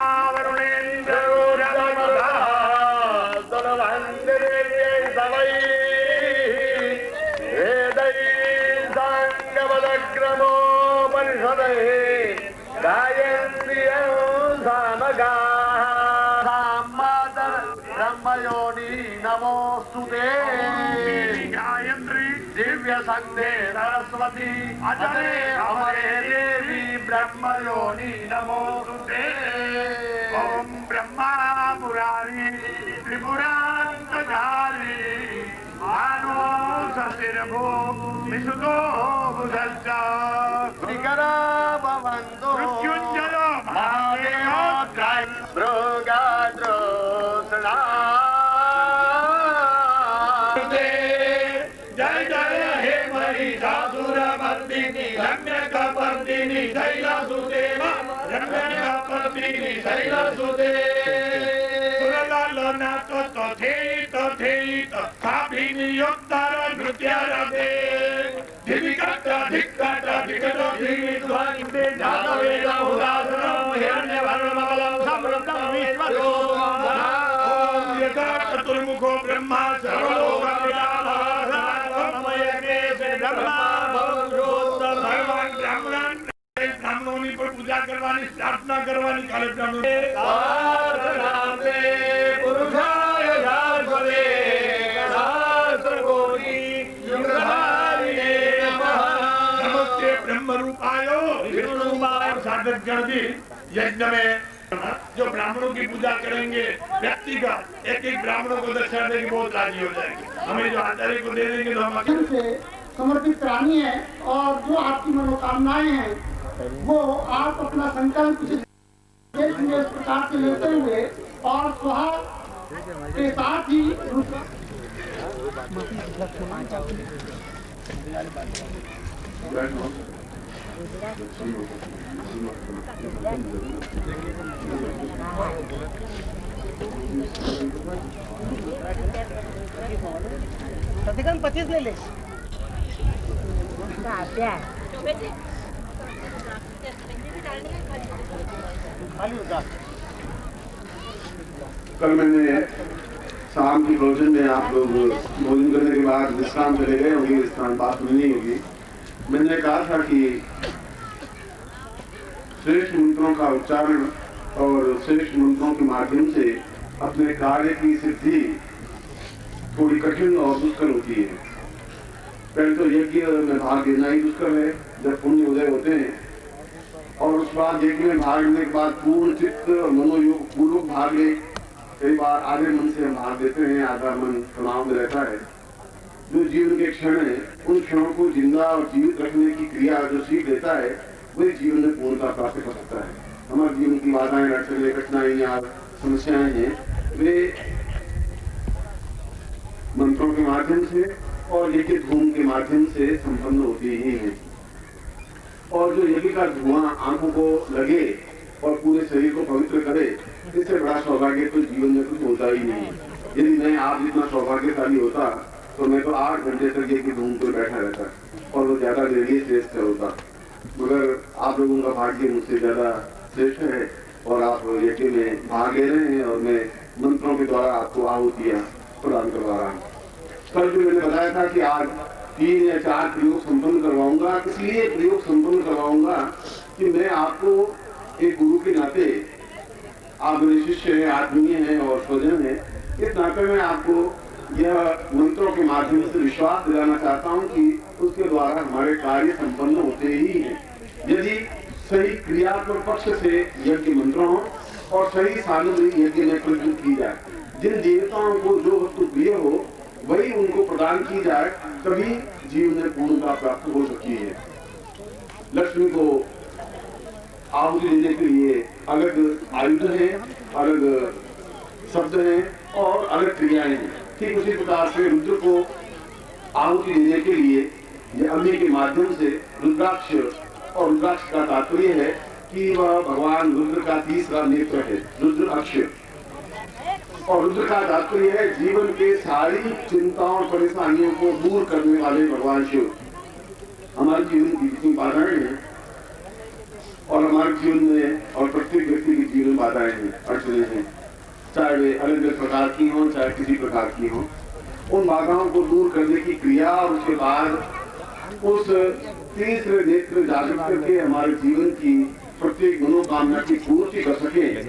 ब्रह्मयोनि नमोस्तुते गायत्री दिव्य संदे सरस्वती अजरे अमरे देवी ब्रह्मयोनि नमोस्तुते। ओम ब्रह्मा पुरारी त्रिपुरांतकारी मानो सतिर्भो विसुतो बुधश्च विकरा भवन्तो मृत्युंजयो महादेवोऽत्राय मृगाद्रोसना। जय जय हे महिषासुरमर्दिनी रम्यकपर्दिनी शैलसुते रम्यकपर्दिनी शैलसुते। सुरलालना तथेयित स्थापिनियोत्तर नृत्यरते धिविकट धिक्कट विकट धीध्वनिते जातवेद उदासनं हिरण्यवर्णमबलं समृद्धं विश्वरूपं यथा चतुर्मुखो ब्रह्मा भगवान ब्राह्मणों पर पूजा करवानी प्रार्थना करवानी काले नमस्ते ब्रह्म रूपायो साधक गण भी यज्ञ में जो ब्राह्मणों की पूजा करेंगे व्यक्तिगत एक एक ब्राह्मणों को दक्षिणा देंगे बहुत राजी हो जाएंगे। हमें जो आचार्य को दे देंगे तो हम समर्पित करानी है और जो आपकी मनोकामनाएं हैं वो आप अपना संकल्प इस प्रकार से लेते हुए और स्वाहा के साथ ही सतिकन 25 ले ले। कल मैंने शाम की भोजन में आप लोग भोजन करने के बाद विश्राम चले गए होंगे, विश्राम बात नहीं होगी। मैंने कहा था कि श्रेष्ठ मंत्रों का उच्चारण और श्रेष्ठ मंत्रों के माध्यम से अपने कार्य की सिद्धि थोड़ी कठिन और दुष्कर होती है। पहले तो यज्ञ में भाग लेना ही दुष्कर है जब पुण्य उदय होते हैं, और उस बाद यज्ञ में भाग लेने के बाद पूर्ण चित्त मनोयोग पूर्वक भाग ले। कई बार आधे मन से हम भाग देते हैं, आधा मन तनाव में रहता है। जो जीवन के क्षण है उन क्षणों को जिंदा और जीवित रखने की क्रिया जो सीख देता है वही जीवन में पूर्णता प्राप्त कर सकता है। हमारे जीवन की बाधाएं अड़चनें कठिनाइयां समस्याएं हैं वे मंत्रों के माध्यम से और यज्ञ धूम के माध्यम से संपन्न होती ही है। और जो यज्ञ का धुआं आंखों को लगे और पूरे शरीर को पवित्र करे, इससे बड़ा सौभाग्य तो जीवन में कुछ होता ही नहीं। यदि मैं आप जितना सौभाग्यशाली होता तो मैं तो 8 घंटे तक यज्ञ धूम पर बैठा रहता और वो ज्यादा मेरे लिए श्रेष्ठ होता। मगर आप लोगों का भाग्य मुझसे ज्यादा श्रेष्ठ है और आप यज्ञ में भाग ले रहे हैं और मैं मंत्रों के द्वारा आपको आहुतियां प्रदान करवा रहा हूँ। कल जो मैंने बताया था कि आज 3 या 4 प्रयोग संपन्न करवाऊंगा। इसलिए प्रयोग संपन्न करवाऊंगा कि मैं आपको एक गुरु के नाते, आप मेरे शिष्य हैं, आत्मीय हैं और स्वजन हैं, इस नाते में आपको यह मंत्रों के माध्यम से विश्वास दिलाना चाहता हूं कि उसके द्वारा हमारे कार्य संपन्न होते ही हैं। यदि सही क्रियात्मक पक्ष से यज्ञ मंत्रों और सही सामग्री यज्ञ में प्रयुक्त की जाए, जिन देवताओं को जो वस्तु प्रिय हो वही उनको प्रदान की जाए, तभी जीवन में पूर्णता प्राप्त हो सकती है। लक्ष्मी को आहुति देने के लिए अलग आयुध है, अलग शब्द हैं और अलग क्रियाएं हैं। ठीक उसी प्रकार से रुद्र को आहुति देने के लिए ये अग्नि के माध्यम से रुद्राक्ष, और रुद्राक्ष का तात्पर्य है कि वह भगवान रुद्र का तीसरा नेत्र है, रुद्र अक्ष। और रुद्र का तात्पर्य है जीवन के सारी चिंताओं और परेशानियों को दूर करने वाले भगवान शिव। हमारे जीवन की जितनी बाधाएं हैं और हमारे जीवन में और प्रत्येक व्यक्ति के जीवन में बाधाएं हैं, अड़चने हैं, चाहे वे अलग अलग प्रकार की हों, चाहे किसी प्रकार की हों। उन बाधाओं को दूर करने की क्रिया और उसके बाद उस तीसरे नेत्र जागृत करके हमारे जीवन की प्रत्येक मनोकामना की पूर्ति कर सके,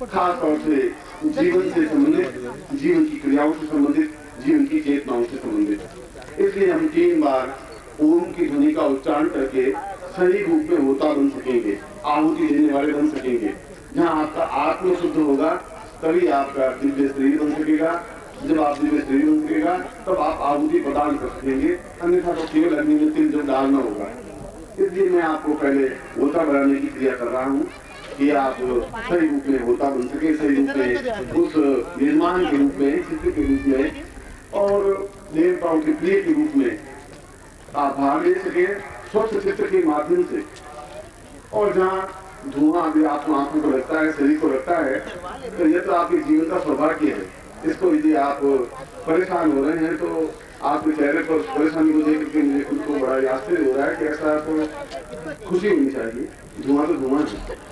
खास तौर से जीवन से संबंधित, जीवन की क्रियाओं से संबंधित, जीवन की चेतनाओं से संबंधित। इसलिए हम 3 बार ओम की ध्वनि का उच्चारण करके सही रूप में होता बन सकेंगे, आहुति देने वाले बन सकेंगे। जहाँ आपका आत्म शुद्ध होगा तभी आपका दिव्य शरीर बन सकेगा। जब आप दिव्य शरीर बन सकेगा तब आप आहुति प्रदान कर सकेंगे, अन्यथा तो केवल अग्नि में तिल जब डालना होगा। इसलिए मैं आपको पहले होता बनाने की क्रिया कर रहा हूँ कि आप सही रूप में होता बन सके, सही रूप में उस निर्माण के रूप में, चित्र के रूप में और देवताओं के प्रिय के रूप में आप भाग ले सके स्वच्छ चित्र के माध्यम से। और जहाँ धुआं अभी आपको आंखों को लगता है, शरीर को लगता है, तो यह तो आपके जीवन का सौभाग्य है। इसको यदि आप परेशान हो रहे हैं तो आपके चेहरे पर परेशानी को देख करके मुझे खुद को बड़ा आश्चर्य हो रहा है कि ऐसा तो खुशी होनी चाहिए। धुआं तो धुआं है,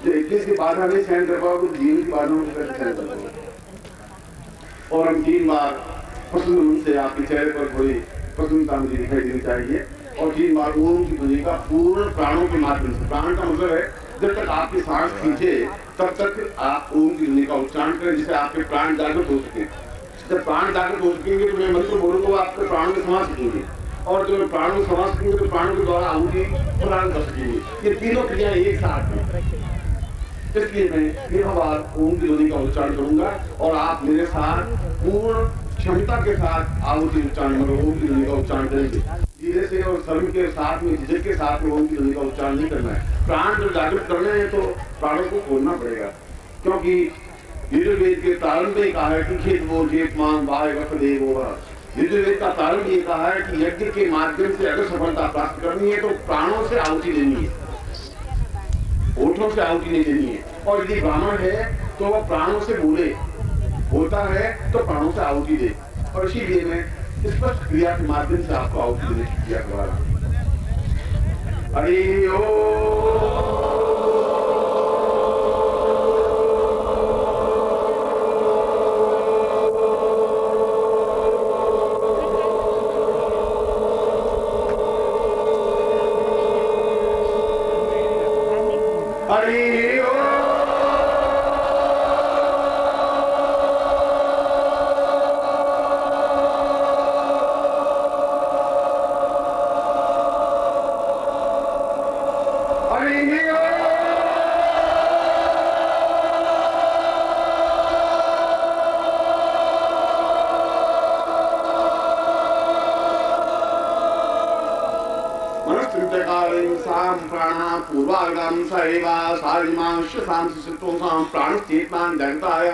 जो 21 की बाधा नहीं सहन कर पाओगे तो जीवन की बाधाओं को कैसे सहन कर पाओगे। और हम 3 बार प्रसन्न मन से आपके चेहरे पर थोड़ी प्रसन्नता मुझे दिखाई देनी चाहिए। और 3 बार ओम की ध्वनि का पूर्ण प्राणों के माध्यम से, प्राण का मतलब है जब तक आपकी सांस खींचे तब तक आप ओम की ध्वनि का उच्चारण करें, जिससे आपके प्राण जागृत हो सके। जब प्राण जागृत हो सकेंगे तो मैं मंत्र बोलूंगा, आपके प्राणों में समा सकेंगे। और जब प्राणों में समा सकेंगे तो प्राणों के द्वारा आहुति प्रदान कर सकेंगे। ये तीनों क्रियाएं एक साथ हैं। इसलिए मैं 3 बार ओम की ध्वनि का उच्चारण करूंगा और आप मेरे साथ पूर्ण क्षमता के साथ आहुति उच्चारण, मतलब ओम की ध्वनि का उच्चारण करेंगे। धीरे से और शर्म के साथ में, झिझक के साथ में ओम की ध्वनि का उच्चारण नहीं करना है। प्राण जब जागृत करने हैं तो प्राणों को खोलना पड़ेगा, क्योंकि यजुर्वेद के प्रारंभ में कहा है कि खेत वो जेत मान वाय देव होगा। यजुर्वेद का प्रारंभ ये कहा है कि यज्ञ के माध्यम से अगर सफलता प्राप्त करनी है तो प्राणों से आहुति देनी है, होठों से आहुति नहीं देनी है। और यदि ब्राह्मण है तो वह प्राणों से बोले, होता है तो प्राणों से आहुति दे। और इसीलिए मैं स्पष्ट क्रिया के माध्यम से आपको आहुति देने की क्रिया करवा रहा हूं। हरि ओम। पूर्वागम सैवा सारिमांश सांसितोसां प्राणचेतनां जगताय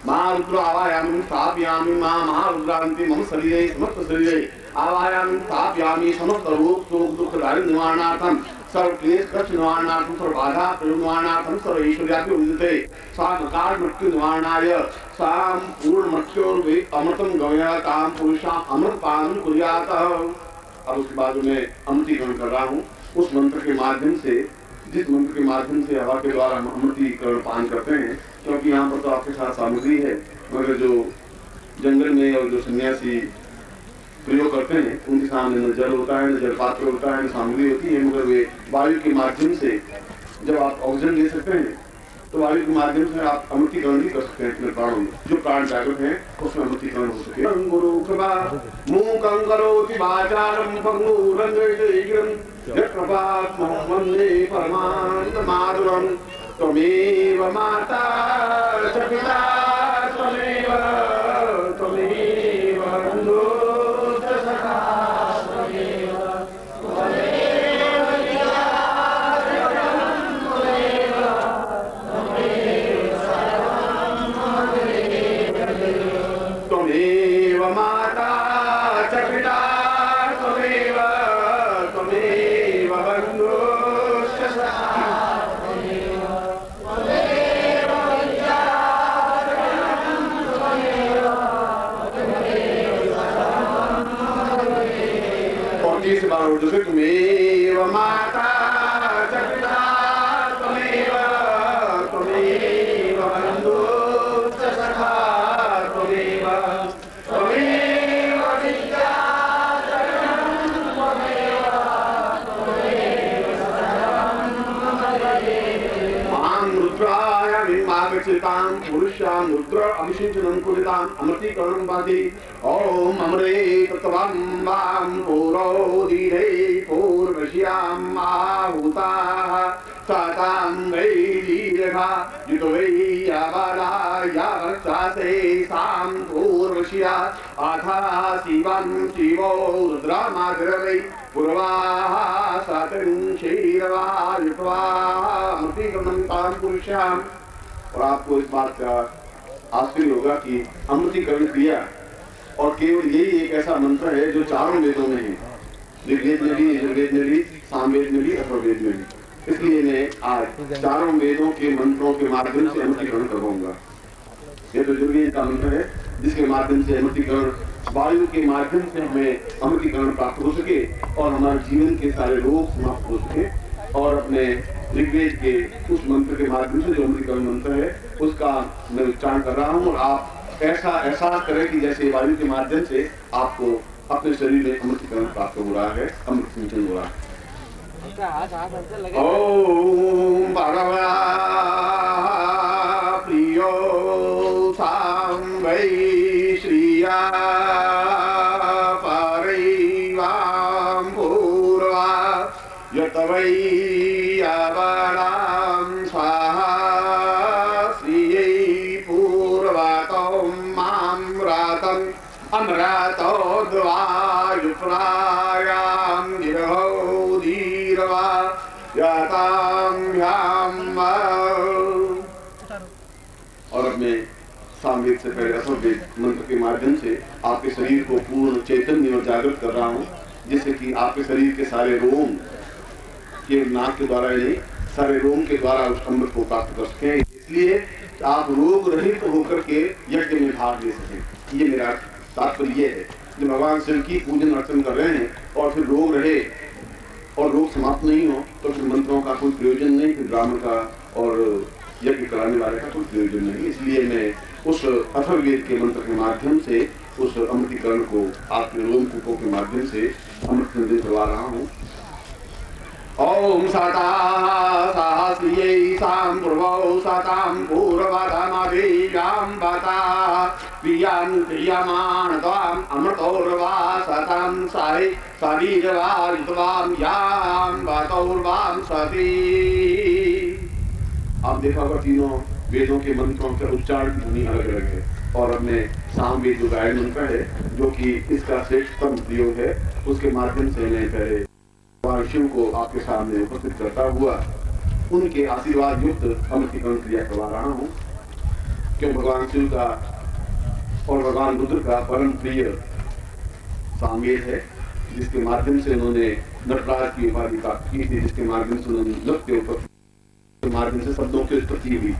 महारुद्र आवायामि स्थापयामि महारुद्रान्ति मम शरीरे समस्त शरीरे आवायामि स्थापयामि समस्त रोग शोक दुख दारिद्र्य निवारणार्थं सर्व क्लेश कष्ट निवारणार्थं सर्व बाधा निवारणार्थं सर्व ऐश्वर्यापि उदिते साकार मृत्यु निवारणाय साम पूर्ण मृत्योर्वे अमृतं गमयतां पुरुषा अमृत पान कुर्यात। अब उसके बाद मैं अमृतीकरण कर रहा हूँ उस मंत्र के माध्यम से, जिस मंत्र के माध्यम से हवा के द्वारा हम अमृतीकरण पान करते हैं। क्योंकि यहाँ पर तो आपके साथ सामग्री है, मगर जो जंगल में और जो सन्यासी प्रयोग करते हैं उनके सामने न जल होता है, न जल पात्र होता है, न सामग्री होती है, मगर वे वायु के माध्यम से जब आप ऑक्सीजन ले सकते हैं तो वायु के माध्यम से आप अमृतीकरण भी कर सकते हैं अपने प्राणों में। जो प्राण जागृत है उसमें अमृतीकरण हो सके। गुरु कृपा मूकं करोति वाचालं पंगुरं यत्कृपात्मं वन्दे परमानन्दमाधुरं। त्वमेव माता च पिता त्वमेव बन्धुश्च सखा त्वमेव माता च पिता त्वमेव बन्धुश्च सखा। बंधु सखा त्वमेव त्वमेव विद्या रुद्रायमिमागच्छतां पुरुषां रुद्र अभिषेचनं कुरुतां अमृतीकरणं वाति ॐ अमृते तत्त्वं वां पूरोदीरे पूर्वश्याम् आहूताः सातां वै दीर्घा युतो वै यावला यावत्सासे सां पूर्वश्या आथा शिवं शिवो रुद्रामादिरवै पूर्वाः सातविंशैरवा अमृतीकरणं तां पुरुषां। और आपको इस बात का आश्चर्य होगा कि अमृतीकरण क्रिया और केवल यही एक ऐसा मंत्र है जो चारों वेदों में है, ऋग्वेद में भी, यजुर्वेद में भी, सामवेद में भी, अथर्ववेद में भी। इसलिए मैं आज चारों वेदों के मंत्रों के माध्यम से अमृतीकरण करवाऊंगा। यह तो यजुर्वेद का मंत्र है जिसके माध्यम से अमृतीकरण, वायु के माध्यम से हमें अमृतीकरण प्राप्त हो सके और हमारे जीवन के सारे रोग समाप्त हो सके। और अपने ऋग्वेद के उस मंत्र के माध्यम से जो अमृतीकरण मंत्र है उसका मैं उच्चारण कर रहा हूँ और आप ऐसा एहसास करें कि जैसे वायु के माध्यम से आपको अपने शरीर में अमृतीकरण प्राप्त हो रहा है, अमृत सिंचन हो रहा है। ओम भगवा प्रियो सां वै श्रिया परिवां पूर्वा यत वै यावलां स्वाहा श्रियै पूर्वतो मां रातम् अमृतोद्वायुप्रायां गिरहो धीरवा याताम्यां। और अब मैं सामवेद से पहले अथर्ववेद मंत्र के माध्यम से आपके शरीर को पूर्ण चैतन्य और जागृत कर रहा हूँ, जिससे कि आपके शरीर के सारे रोम केवल नाक के द्वारा नहीं, सारे रोम के द्वारा उस अमृत को प्राप्त कर सकें। इसलिए आप रोग रहित होकर के यज्ञ में भाग ले सकें। ये मेरा तात्पर्य ये है कि भगवान शिव की पूजन अर्चन कर रहे हैं और फिर रोग रहे और रोग समाप्त नहीं हो तो फिर मंत्रों का कोई प्रयोजन नहीं, फिर ब्राह्मण का और यज्ञ कराने वाले का कोई प्रयोजन नहीं। इसलिए मैं उस अथर्ववेद के मंत्र के माध्यम से उस अमृतीकरण को आपके रोम कूपों के माध्यम से अमृत संदेश करवा रहा हूँ। ओम साता सहस्रियै सां पूर्वौ सातां पूर्वधमाभियां वाता प्रियां क्रियमाण त्वाम् अमृतोर्वा सातां साहि शरीरवारित्वां यां वातौर्वां सती। आप देखा होगा तीनों वेदों के मंत्रों के उच्चारण की ध्वनि अलग अलग है और अपने सामवेद जो गायन मंत्र है जो कि इसका श्रेष्ठतम प्रयोग है उसके माध्यम से मैं पहले भगवान शिव को आपके सामने उपस्थित करता हुआ उनके आशीर्वाद युक्त अमृतीकरण क्रिया करवा रहा हूँ। क्यों भगवान शिव का और भगवान रुद्र का परम प्रिय सामवेद है जिसके माध्यम से उन्होंने नटराज की उपाधि प्राप्त की थी, जिसके माध्यम से उन्होंने नृत्य के माध्यम से शब्दों की उत्पत्ति हुई।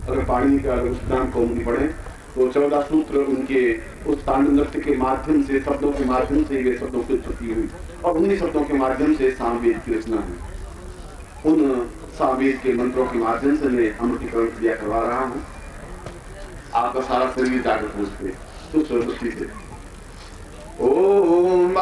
अगर पाणिनि का सिद्धांत को उनकी पढ़े तो 14 सूत्र उनके उस तांडव नृत्य के माध्यम से, शब्दों के माध्यम से वे शब्दों की उत्पत्ति हुई और उन्हीं शब्दों के माध्यम से सामवेद की रचना हुई। उन सामवेद के मंत्रों के माध्यम से मैं अमृतीकरण क्रिया करवा रहा हूँ। आपका सारा शरीर जागृत हो सके तो सर्वदृष्टि से ओम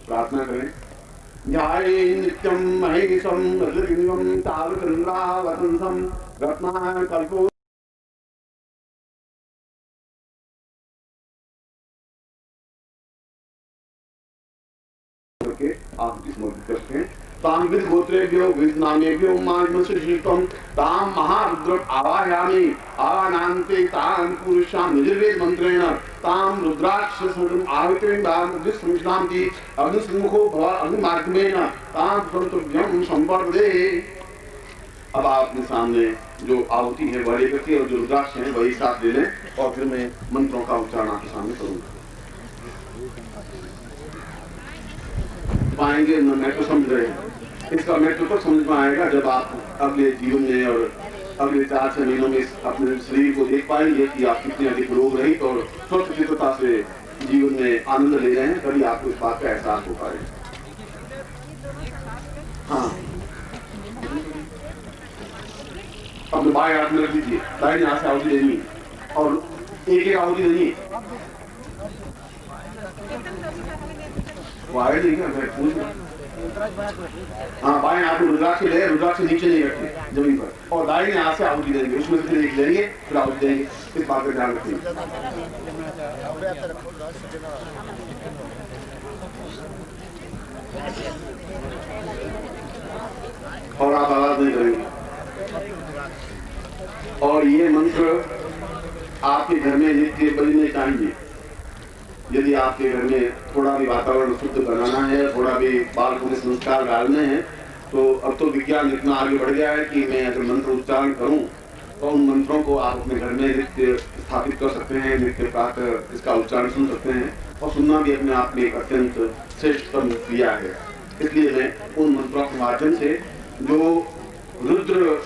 प्रार्थना करें। ध्याये नित्यं महेशं रजनिवं तावकन्द्रावतंसं रत्नाकल्पो करके आहुति समर्पित करते हैं। ताम विद गोत्रेभ्यो विद नामेभ्यो मानसशीतम ताम महारुद्र आवाहयामि आवानान्ते ताम पुरुषां निजवेद मंत्रेण ताम रुद्राक्ष संगम आहुतिं दाम विस्मृष्णांति अग्निसम्मुखो भव अग्निमाध्यमेन ताम प्रतुभ्यं संवर्धे। अब आप अपने सामने जो आहुति है वह लेकर के और जो रुद्राक्ष है वही साथ ले लें और फिर मैं मंत्रों का उच्चारण आपके सामने करूंगा। पाएंगे महत्व समझ रहे हैं, इसका महत्व तो समझ में आएगा जब आप अगले जीवन में और अगले 4-6 महीनों में अपने शरीर को देख पाएंगे कि आप कितने अधिक रोग रहित और स्वस्थ चित्तता से जीवन में आनंद ले रहे हैं, तभी आपको इस बात का एहसास हो पाएगा। हाँ, अपने बाएं हाथ में रख दीजिए, दाहिने हाथ से आहुति देनी और एक आहुति देनी। वो आया नहीं क्या, मैं पूछ रहा। हाँ, बाएं हाथ में रुद्राक्ष ले, रुद्राक्ष नीचे नहीं रखते जमीन पर, और दाहिने हाथ से आहुति देंगे, उसमें से फिर एक लेंगे फिर आहुति देंगे। इस बात का ध्यान रखिए। और आप आवाज नहीं करेंगे। और ये मंत्र आपके घर में नित्य बजने चाहिए। यदि आपके घर में थोड़ा भी वातावरण शुद्ध बनाना है, थोड़ा भी बालकों में संस्कार डालने हैं, तो अब तो विज्ञान इतना आगे बढ़ गया है कि मैं अगर मंत्र उच्चारण करूं तो उन मंत्रों को आप अपने घर में नित्य स्थापित कर सकते हैं, नित्य प्रातः इसका उच्चारण सुन सकते हैं और सुनना भी अपने आप में एक अत्यंत श्रेष्ठतम क्रिया है। इसलिए मैं उन मंत्रों के माध्यम से जो रुद्र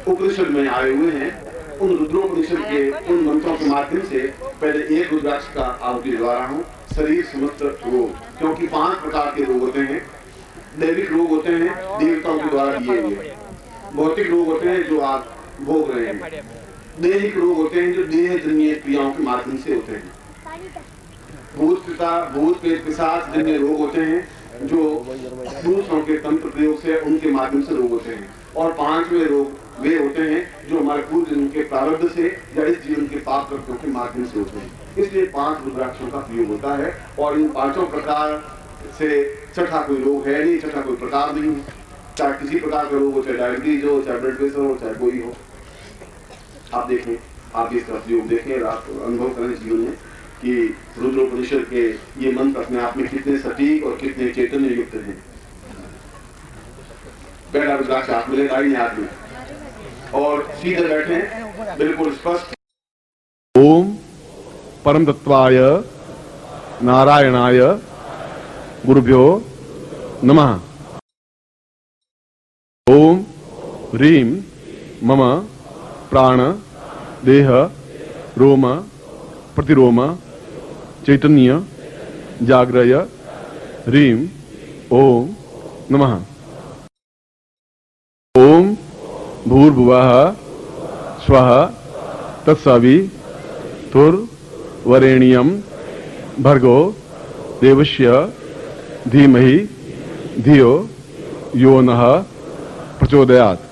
उपनिषद में आए हुए हैं, उन रुद्रोपनिषद के उन मंत्रों के माध्यम से पहले एक रुद्राक्ष का आहुति दिलवा रहा हूँ। शरीर समस्त रोग, क्योंकि 5 प्रकार के रोग होते हैं। दैविक रोग होते हैं देवताओं के द्वारा दिए हुए, भौतिक रोग होते हैं जो आप भोग रहे हैं, दैहिक रोग होते हैं जो देहजन्य क्रियाओं के माध्यम से होते हैं, भूत प्रेत पिशाच जन्य रोग होते हैं जो दूसरों के तंत्र प्रयोग से उनके माध्यम से रोग होते हैं, और 5वें रोग वे होते हैं जो हमारे पूर्व जन्म के प्रारब्ध से या इस जीवन के पाप कर्तों के माध्यम से होते हैं। इसलिए 5 रुद्राक्षों का प्रयोग होता है और इन 5 प्रकार से छठा कोई रोग है नहीं, छठा कोई प्रकार नहीं है। चाहे किसी प्रकार का रोग हो, चाहे डायबिटीज हो, चाहे ब्लड प्रेशर हो, चाहे कोई हो, आप देखें, आप इसका प्रयोग देखें, आप अनुभव करें जीवन में कि रुद्रोपनिषद के ये मंत्र अपने आप में कितने सटीक और कितने चैतन्य युक्त हैं। पहला रुद्राक्ष हाथ में ले, दाहिने हाथ में, और सीधे बैठे बिल्कुल स्पष्ट। ओम परम तत्वाय नारायणाय गुरुभ्यो नमः। ओम ह्रीं मम प्राण देह रोम प्रतिरोम चैतन्य जाग्रय ह्रीं ओम नमः। ओम भूर्भुवः स्वः तत्सवितुर्वरेण्यं भर्गो देवस्य धीमहि धियो यो नः प्रचोदयात्।